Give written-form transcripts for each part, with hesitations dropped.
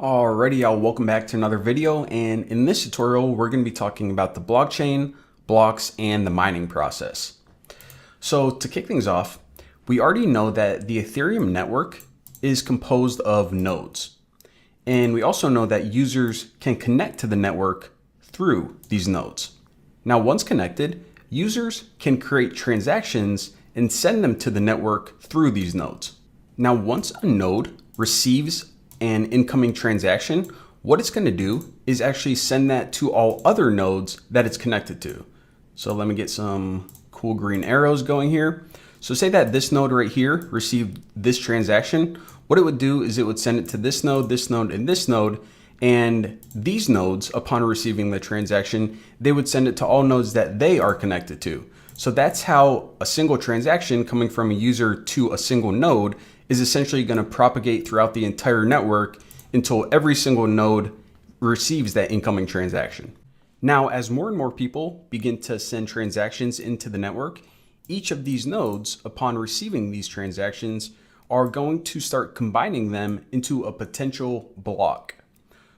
Alrighty, y'all, welcome back to another video, and in this tutorial we're going to be talking about the blockchain, blocks, and the mining process. So to kick things off, we already know that the Ethereum network is composed of nodes, and we also know that users can connect to the network through these nodes. Now once connected, users can create transactions and send them to the network through these nodes. Now once a node receives an incoming transaction, what it's going to do is actually send that to all other nodes that it's connected to. So let me get some cool green arrows going here. So say that this node right here received this transaction. What it would do is it would send it to this node, and this node. And these nodes, upon receiving the transaction, they would send it to all nodes that they are connected to. So that's how a single transaction coming from a user to a single node is essentially going to propagate throughout the entire network until every single node receives that incoming transaction. Now, as more and more people begin to send transactions into the network, each of these nodes, upon receiving these transactions, are going to start combining them into a potential block.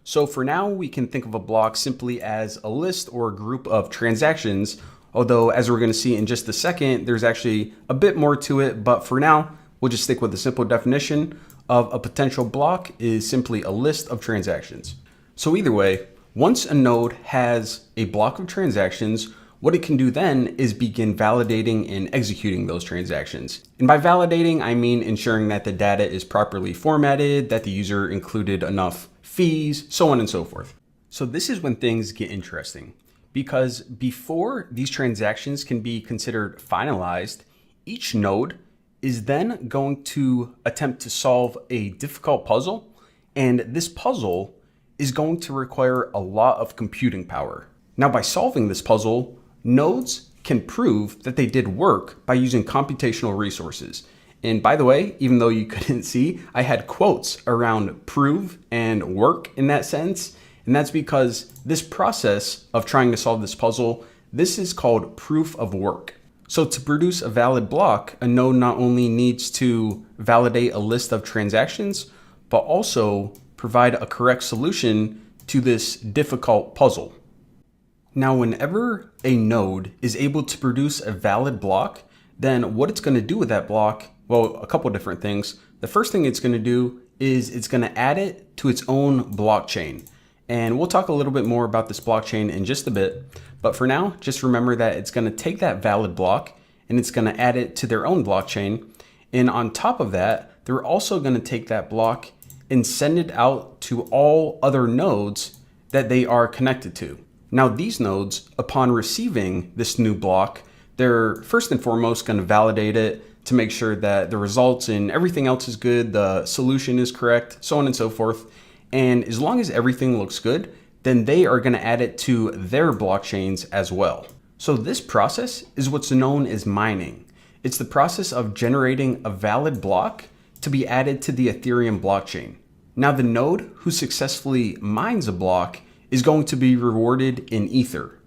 So for now, we can think of a block simply as a list or a group of transactions, although as we're going to see in just a second, there's actually a bit more to it, but for now, we'll just stick with the simple definition of a potential block is simply a list of transactions. So either way, once a node has a block of transactions, what it can do then is begin validating and executing those transactions. And by validating, I mean ensuring that the data is properly formatted, that the user included enough fees, so on and so forth. So this is when things get interesting, because before these transactions can be considered finalized, each node is then going to attempt to solve a difficult puzzle, and this puzzle is going to require a lot of computing power. Now, by solving this puzzle, nodes can prove that they did work by using computational resources. And by the way, even though you couldn't see, I had quotes around prove and work in that sense, and that's because this process of trying to solve this puzzle, this is called proof of work. So to produce a valid block, a node not only needs to validate a list of transactions, but also provide a correct solution to this difficult puzzle. Now, whenever a node is able to produce a valid block, then what it's going to do with that block, well, a couple different things. The first thing it's going to do is it's going to add it to its own blockchain. And we'll talk a little bit more about this blockchain in just a bit. But for now, just remember that it's going to take that valid block and it's going to add it to their own blockchain. And on top of that, they're also going to take that block and send it out to all other nodes that they are connected to. Now, these nodes, upon receiving this new block, they're first and foremost going to validate it to make sure that the results and everything else is good, the solution is correct, so on and so forth. And as long as everything looks good, then they are going to add it to their blockchains as well. So this process is what's known as mining. It's the process of generating a valid block to be added to the Ethereum blockchain. Now, the node who successfully mines a block is going to be rewarded in Ether.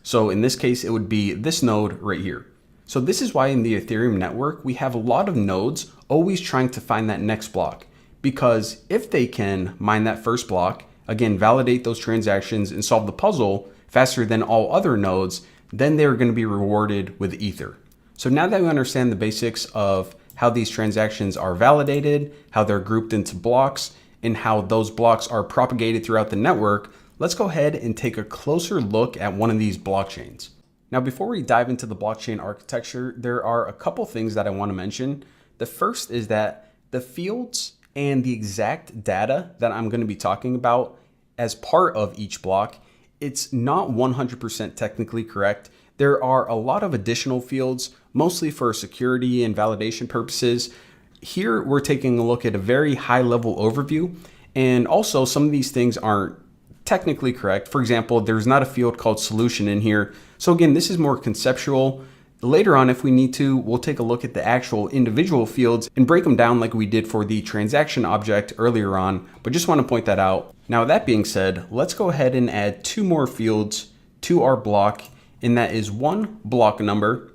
So in this case, it would be this node right here. So this is why in the Ethereum network, we have a lot of nodes always trying to find that next block, because if they can mine that first block, again, validate those transactions and solve the puzzle faster than all other nodes, then they're going to be rewarded with Ether. So now that we understand the basics of how these transactions are validated, how they're grouped into blocks, and how those blocks are propagated throughout the network, let's go ahead and take a closer look at one of these blockchains. Now, before we dive into the blockchain architecture, there are a couple things that I want to mention. The first is that the fields and the exact data that I'm going to be talking about as part of each block, it's not 100% technically correct. There are a lot of additional fields, mostly for security and validation purposes. Here, we're taking a look at a very high level overview, and also some of these things aren't technically correct. For example, there's not a field called solution in here. So again, this is more conceptual. Later on, if we need to, we'll take a look at the actual individual fields and break them down like we did for the transaction object earlier on, but just want to point that out. Now, that being said, let's go ahead and add two more fields to our block, and that is one block number.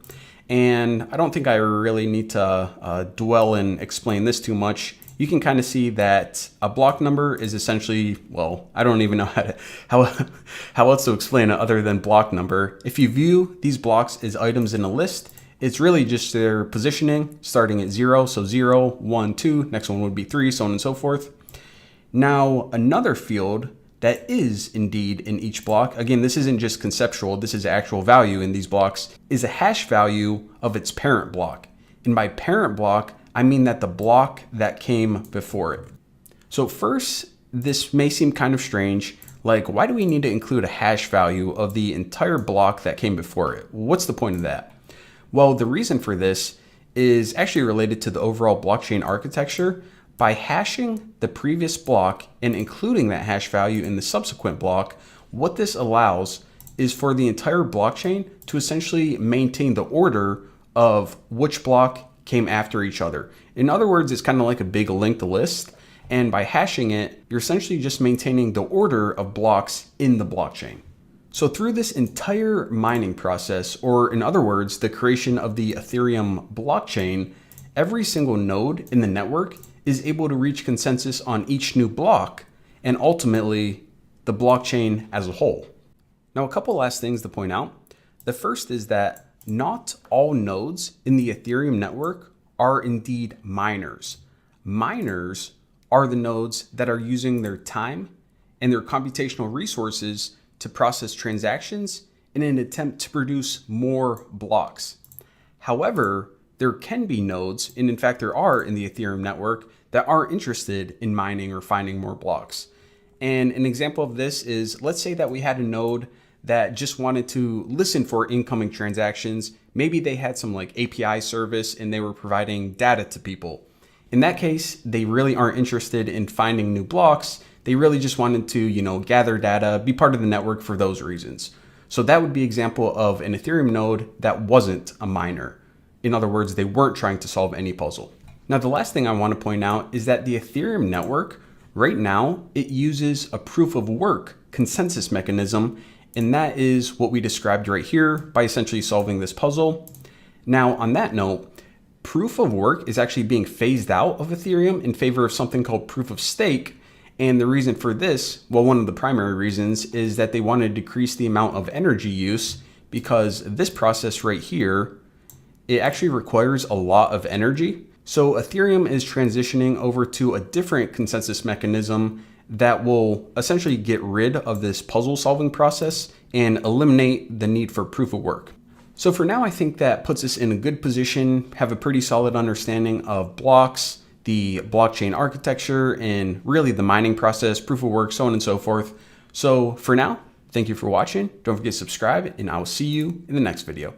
And I don't think I really need to dwell and explain this too much. you can kind of see that a block number is essentially, well, I don't even know how else to explain it other than block number. If you view these blocks as items in a list, it's really just their positioning starting at 0. So 0, 1, 2, next one would be 3, so on and so forth. Now, another field that is indeed in each block, again, this isn't just conceptual, this is actual value in these blocks, is a hash value of its parent block. And by parent block, I mean that the block that came before it. So first, this may seem kind of strange, like why do we need to include a hash value of the entire block that came before it? What's the point of that? Well, the reason for this is actually related to the overall blockchain architecture. By hashing the previous block and including that hash value in the subsequent block, what this allows is for the entire blockchain to essentially maintain the order of which block came after each other. In other words, it's kind of like a big linked list. And by hashing it, you're essentially just maintaining the order of blocks in the blockchain. So through this entire mining process, or in other words, the creation of the Ethereum blockchain, every single node in the network is able to reach consensus on each new block and ultimately the blockchain as a whole. Now, a couple last things to point out. The first is that not all nodes in the Ethereum network are indeed miners. Miners are the nodes that are using their time and their computational resources to process transactions in an attempt to produce more blocks. However, there can be nodes, and in fact there are in the Ethereum network, that are interested in mining or finding more blocks. And an example of this is, let's say that we had a node that just wanted to listen for incoming transactions. Maybe they had some like API service and they were providing data to people. In that case, they really aren't interested in finding new blocks. They really just wanted to, gather data, be part of the network for those reasons. So that would be an example of an Ethereum node that wasn't a miner. In other words, they weren't trying to solve any puzzle. Now, the last thing I want to point out is that the Ethereum network, right now, it uses a proof of work consensus mechanism, and that is what we described right here by essentially solving this puzzle. Now, on that note, proof of work is actually being phased out of Ethereum in favor of something called proof of stake. And the reason for this, well, one of the primary reasons is that they want to decrease the amount of energy use, because this process right here, it actually requires a lot of energy. So Ethereum is transitioning over to a different consensus mechanism that will essentially get rid of this puzzle solving process and eliminate the need for proof of work. So for now, I think that puts us in a good position, have a pretty solid understanding of blocks, the blockchain architecture, and really the mining process, proof of work, so on and so forth. So for now, thank you for watching. Don't forget to subscribe, and I will see you in the next video.